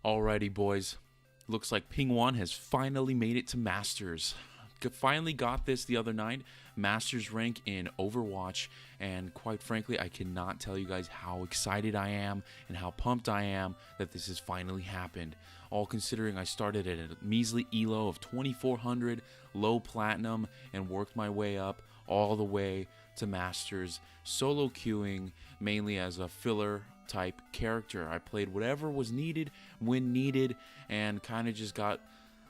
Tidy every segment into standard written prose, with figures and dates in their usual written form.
Alrighty, boys. Looks like Pingwuan has finally made it to Masters. Finally got this the other night. Masters rank in Overwatch. And quite frankly, I cannot tell you guys how excited I am and how pumped I am that this has finally happened. All considering I started at a measly elo of 2400, low platinum, and worked my way up all the way to Masters, solo queuing mainly as a filler type character. I played whatever was needed when needed and kind of just got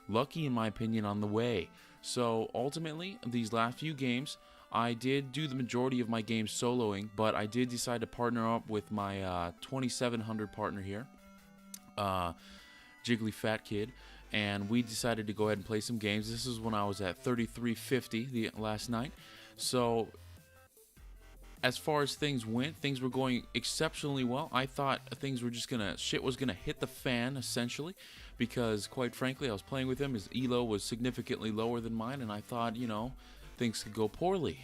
lucky, in my opinion, on the way. So ultimately, these last few games, I did do the majority of my games soloing, but I did decide to partner up with my 2700 partner here, Jiggly Fat Kid, and we decided to go ahead and play some games. This is when I was at 3350 the last night. So as far as things went, things were going exceptionally well. I thought things were just shit was gonna hit the fan, essentially, because quite frankly, I was playing with him. His elo was significantly lower than mine, and I thought, things could go poorly.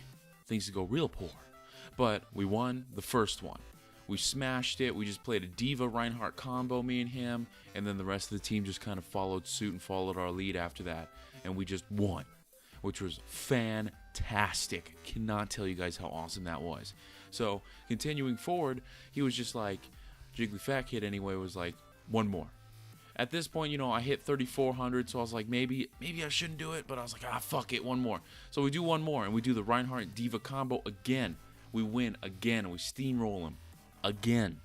Things could go real poor. But we won the first one. We smashed it. We just played a Diva Reinhardt combo, me and him, and then the rest of the team just kind of followed suit and followed our lead after that, and we just won, which was fantastic. Cannot tell you guys how awesome that was. So continuing forward, he was just like, Jiggly Fat Kid anyway, was like, one more. At this point, I hit 3400, so I was like, maybe I shouldn't do it, but I was like, fuck it, one more. So we do one more, and we do the Reinhardt Diva combo again. We win again, and we steamroll him again.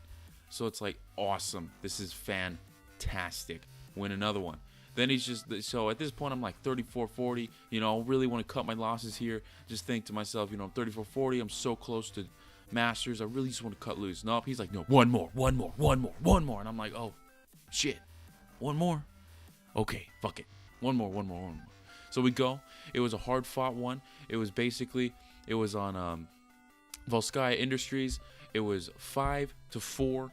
So it's like, awesome. This is fantastic. Win another one. Then he's just, so at this point, I'm like 3440. Really want to cut my losses here. Just think to myself, I'm 3440. I'm so close to Masters. I really just want to cut loose. Nope. He's like, no, one more. And I'm like, oh, shit. One more? Okay, fuck it. One more. So we go. It was a hard fought one. It was on Volskaya Industries. It was 5-4.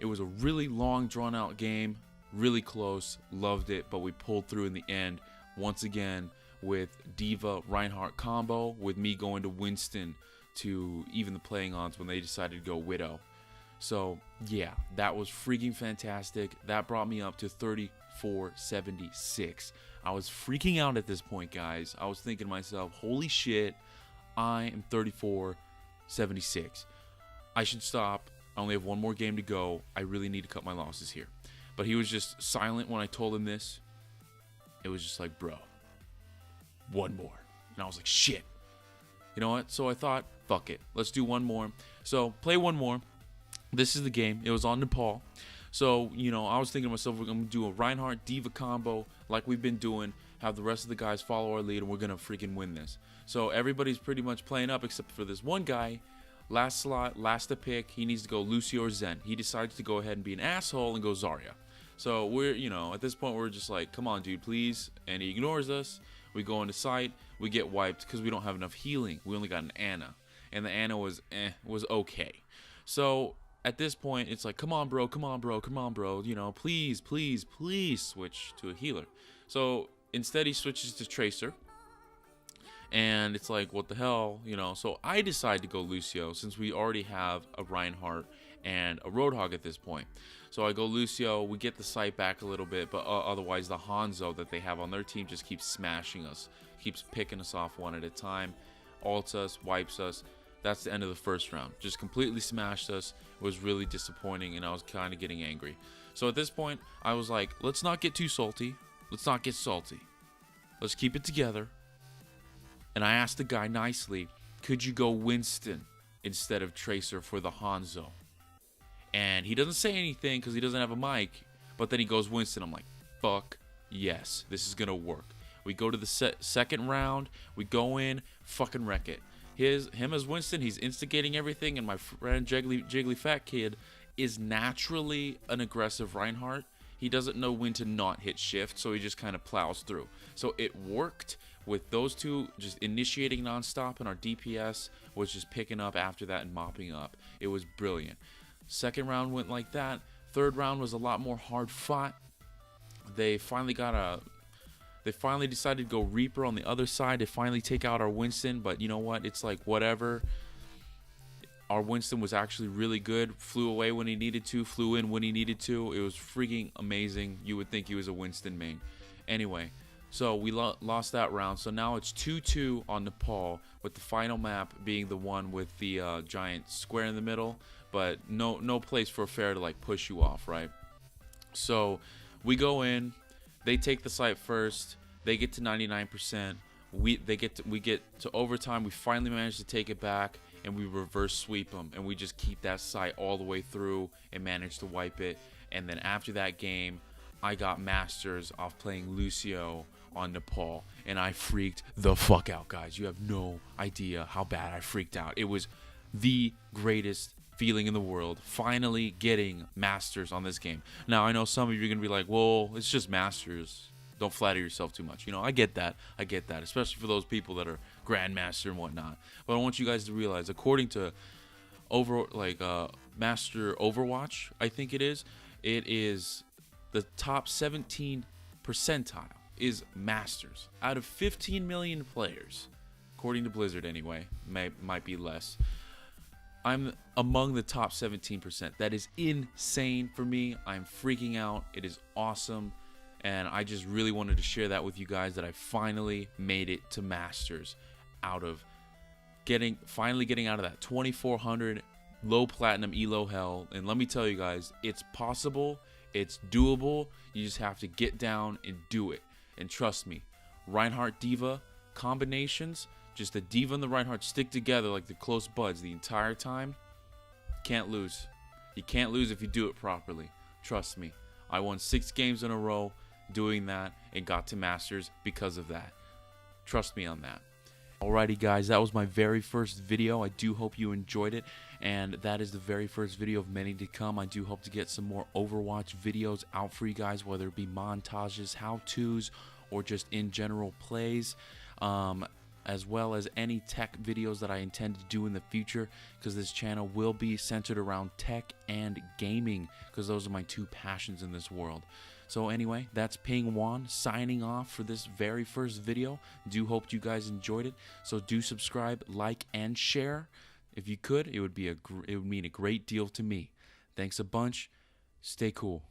It was a really long, drawn out game. Really close. Loved it, but we pulled through in the end. Once again, with Diva Reinhardt combo, with me going to Winston to even the playing odds when they decided to go Widow. So, yeah, that was freaking fantastic. That brought me up to 3476. I was freaking out at this point, guys. I was thinking to myself, holy shit, I am 3476. I should stop. I only have one more game to go. I really need to cut my losses here. But he was just silent when I told him this. It was just like, bro, one more. And I was like, shit. You know what? So I thought, fuck it. Let's do one more. So, play one more. This is the game. It was on Nepal. So, I was thinking to myself, we're going to do a Reinhardt Diva combo like we've been doing, have the rest of the guys follow our lead, and we're going to freaking win this. So, everybody's pretty much playing up except for this one guy. Last slot, last to pick. He needs to go Lucio or Zen. He decides to go ahead and be an asshole and go Zarya. So, we're, at this point, we're just like, come on, dude, please. And he ignores us. We go into sight. We get wiped because we don't have enough healing. We only got an Ana. And the Ana was okay. So, at this point, it's like, come on, bro, please switch to a healer. So instead, he switches to Tracer. And it's like, what the hell, So I decide to go Lucio since we already have a Reinhardt and a Roadhog at this point. So I go Lucio. We get the sight back a little bit, but otherwise the Hanzo that they have on their team just keeps smashing us, keeps picking us off one at a time, ults us, wipes us. That's the end of the first round. Just completely smashed us. It was really disappointing, and I was kind of getting angry. So at this point, I was like, let's not get too salty. Let's not get salty. Let's keep it together. And I asked the guy nicely, could you go Winston instead of Tracer for the Hanzo? And he doesn't say anything because he doesn't have a mic. But then he goes Winston. I'm like, fuck yes. This is going to work. We go to the second round. We go in, fucking wreck it. Him as Winston, he's instigating everything, and my friend Jiggly Fat Kid is naturally an aggressive Reinhardt. He doesn't know when to not hit shift, so he just kind of plows through. So it worked with those two just initiating nonstop, and our DPS was just picking up after that and mopping up. It was brilliant. Second round went like that. Third round was a lot more hard fought. They finally decided to go Reaper on the other side to finally take out our Winston, but you know what? It's like, whatever. Our Winston was actually really good. Flew away when he needed to. Flew in when he needed to. It was freaking amazing. You would think he was a Winston main. Anyway, so we lost that round. So now it's 2-2 on Nepal, with the final map being the one with the giant square in the middle, but no place for a fair to like push you off, right? So we go in. They take the site first. They get to 99%. We get to overtime. We finally manage to take it back, and we reverse sweep them, and we just keep that site all the way through and manage to wipe it. And then after that game, I got Masters off playing Lucio on Nepal, and I freaked the fuck out, guys. You have no idea how bad I freaked out. It was the greatest feeling in the world, finally getting Masters on this game. Now, I know some of you are going to be like, well, it's just Masters. Don't flatter yourself too much. You know, I get that, especially for those people that are Grandmaster and whatnot. But I want you guys to realize, according to Master Overwatch, I think it is the top 17 percentile is Masters out of 15 million players, according to Blizzard anyway. Might be less. I'm among the top 17%. That is insane for me. I'm freaking out. It is awesome. And I just really wanted to share that with you guys, that I finally made it to Masters out of finally getting out of that 2400 low platinum elo hell. And let me tell you guys, it's possible, it's doable. You just have to get down and do it. And trust me, Reinhardt D.Va combinations, just the D.Va and the Reinhardt stick together like the close buds the entire time. Can't lose. You can't lose if you do it properly. Trust me. I won 6 games in a row doing that and got to Masters because of that. Trust me on that. Alrighty guys, that was my very first video. I do hope you enjoyed it, and that is the very first video of many to come. I do hope to get some more Overwatch videos out for you guys, whether it be montages, how-tos, or just in general plays, as well as any tech videos that I intend to do in the future, because this channel will be centered around tech and gaming, because those are my 2 passions in this world. So anyway, that's Pingwuan signing off for this very first video. Do hope you guys enjoyed it. So do subscribe, like, and share. If you could, it would mean a great deal to me. Thanks a bunch. Stay cool.